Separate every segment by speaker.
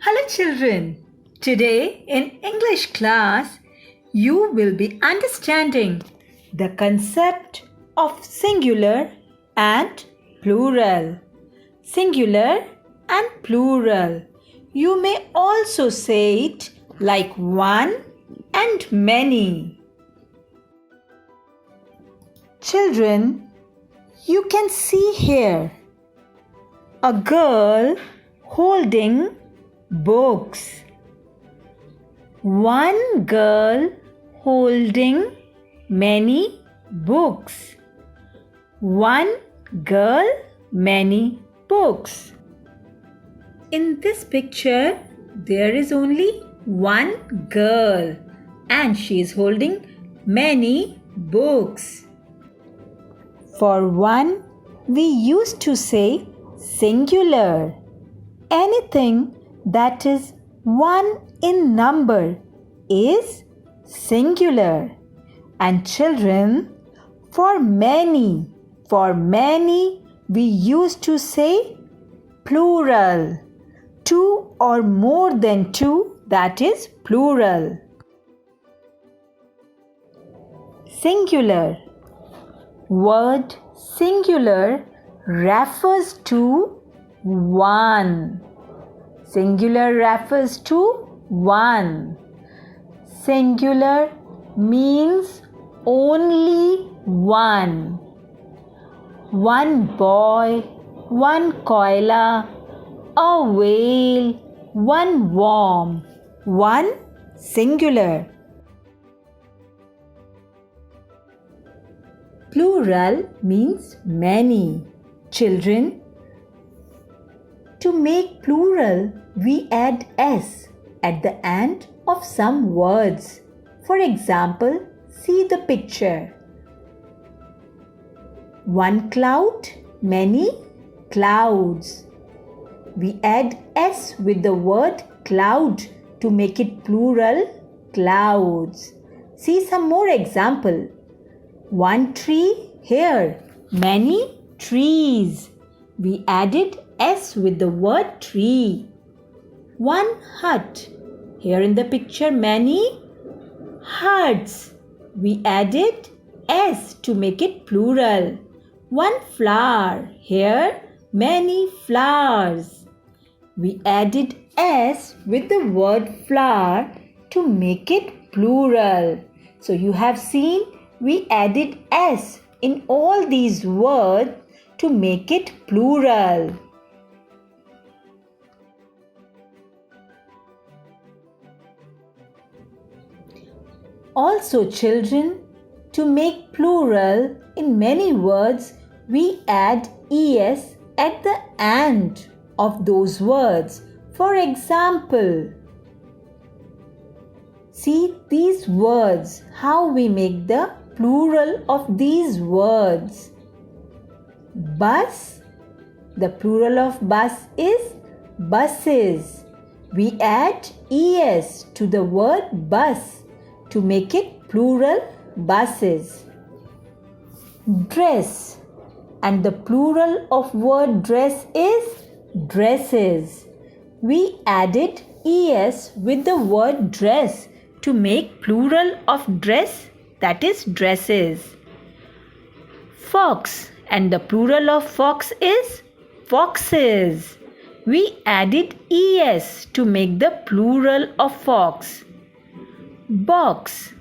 Speaker 1: Hello children. Today in English class you will be understanding the concept of singular and plural. Singular and plural. You may also say it like one and many. Children, you can see here a girl holding books. One girl holding many books. One girl, many books. In this picture, there is only one girl and she is holding many books. For one, we used to say singular. Anything that is one in number is singular. And children, for many, we used to say plural. Two or more than two, that is plural. Singular. Word singular refers to one. Singular refers to one. Singular means only one. One boy, one koala, a whale, one worm. One singular. Plural means many. Children, to make plural, we add s at the end of some words. For example, see the picture. One cloud, many clouds. We add s with the word cloud to make it plural, clouds. See some more example. One tree, here, many trees. We added s with the word tree. One hut. Here in the picture, many huts. We added s to make it plural. One flower. Here, many flowers. We added s with the word flower to make it plural. So you have seen we added s in all these words to make it plural. Also children, to make plural in many words, we add es at the end of those words. For example, see these words, how we make the plural of these words. Bus, the plural of bus is buses. We add es to the word bus to make it plural, buses. Dress, and the plural of word dress is dresses. We added es with the word dress to make plural of dress, that is dresses. Fox, and the plural of fox is foxes. We added es to make the plural of fox. Box,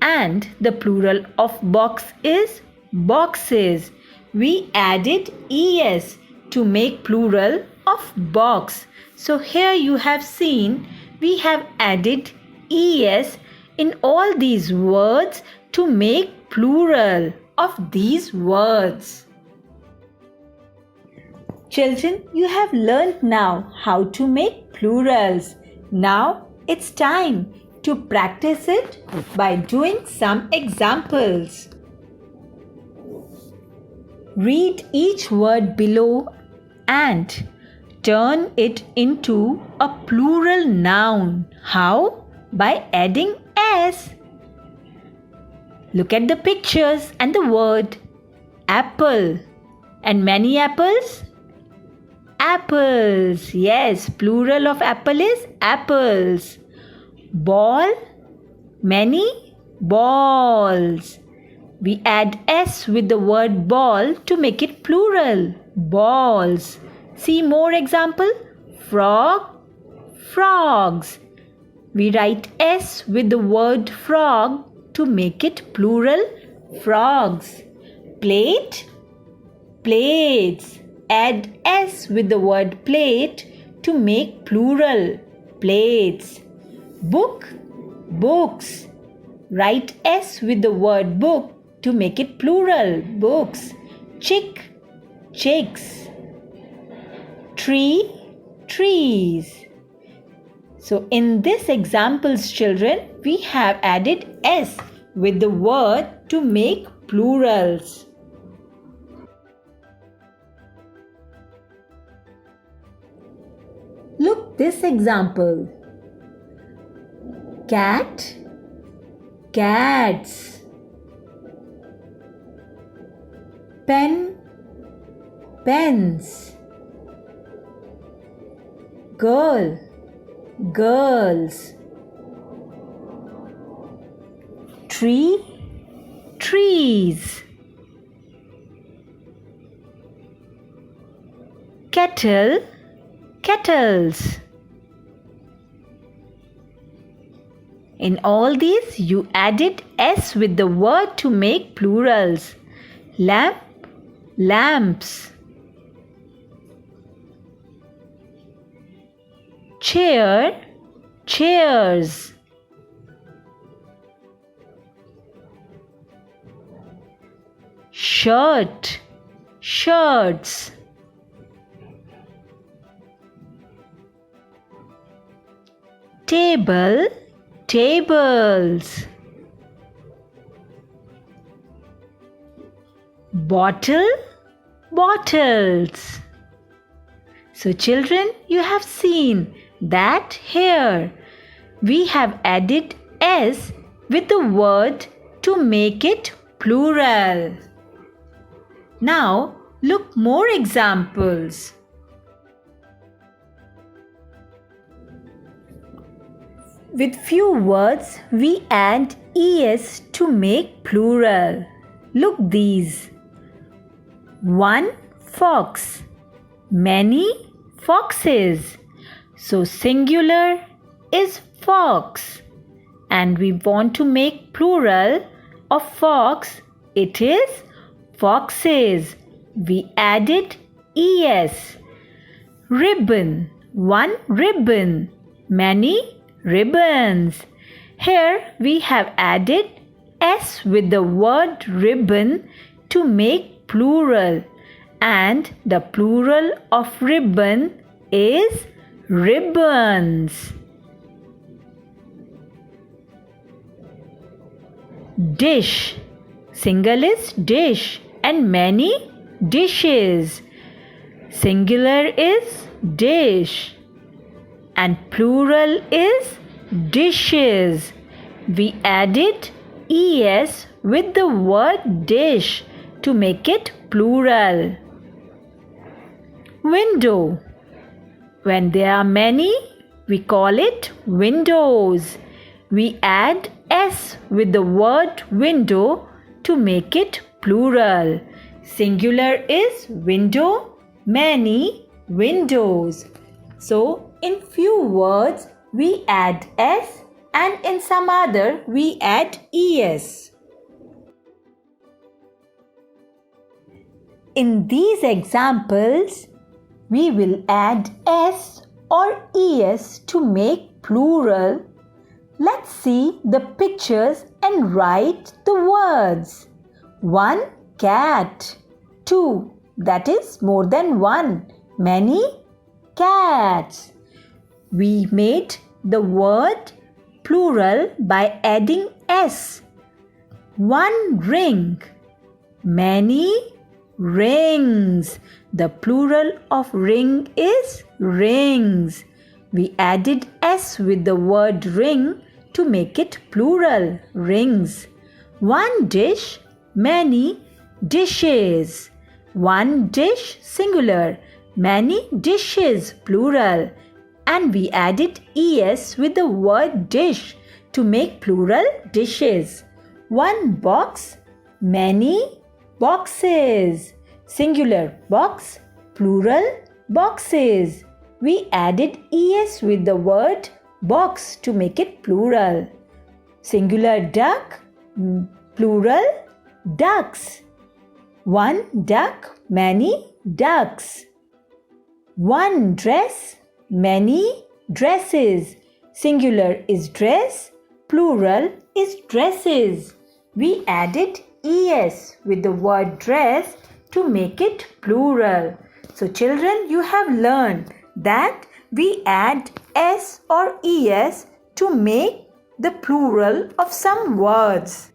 Speaker 1: and the plural of box is boxes. We added es to make plural of box. So here you have seen we have added es in all these words to make plural of these words. Children, you have learned now how to make plurals. Now it's time to practice it by doing some examples. Read each word below and turn it into a plural noun. How? By adding s. Look at the pictures and the word apple. And many apples? apples. Yes, plural of apple is apples. Ball, many balls. We add s with the word ball to make it plural. Balls. See more example. Frog, frogs. We write s with the word frog to make it plural. Frogs. Plate, plates. Add s with the word plate to make plural. Plates. Book, books. Write s with the word book to make it plural. Books. Chick, chicks. Tree, trees. So in this examples, children, we have added s with the word to make plurals. Look this example. Cat, cats. Pen, pens. Girl, girls. Tree, trees. Kettle, kettles. In all these, you added s with the word to make plurals. Lamp, lamps. Chair, chairs. Shirt, shirts. Table, tables. Bottle, bottles. So children, you have seen that here we have added s with the word to make it plural. Now look more examples. With few words we add es to make plural. Look these. One fox, many foxes. So singular is fox, and we want to make plural of fox. It is foxes. We added es. Ribbon, one ribbon, many ribbons. Here we have added s with the word ribbon to make plural, and the plural of ribbon is ribbons. Dish, single is dish and many dishes. Singular is dish and plural is dishes. We added es with the word dish to make it plural. Window, when there are many, we call it windows. We add s with the word window to make it plural. Singular is window, many windows. So in few words we add s, and in some other we add es. In these examples, we will add s or es to make plural. Let's see the pictures and write the words. 1 cat. 2, that is more than one. Many cats. We made the word plural by adding s. 1 ring. Many rings. The plural of ring is rings. We added s with the word ring to make it plural, rings. 1 dish, many dishes. 1 dish, singular. Many dishes, plural. And we added es with the word dish to make plural dishes. One box, many boxes. Singular box, plural boxes. We added es with the word box to make it plural. Singular duck, plural ducks. One duck, many ducks. One dress, many dresses. Singular is dress, plural is dresses. We added es with the word dress to make it plural. So children, you have learned that we add s or es to make the plural of some words.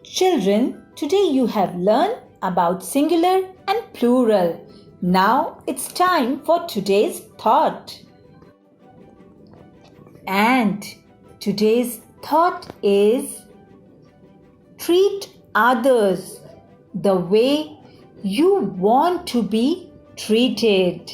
Speaker 1: Children, today you have learned about singular and plural. Now it's time for today's thought. And today's thought is treat others the way you want to be treated.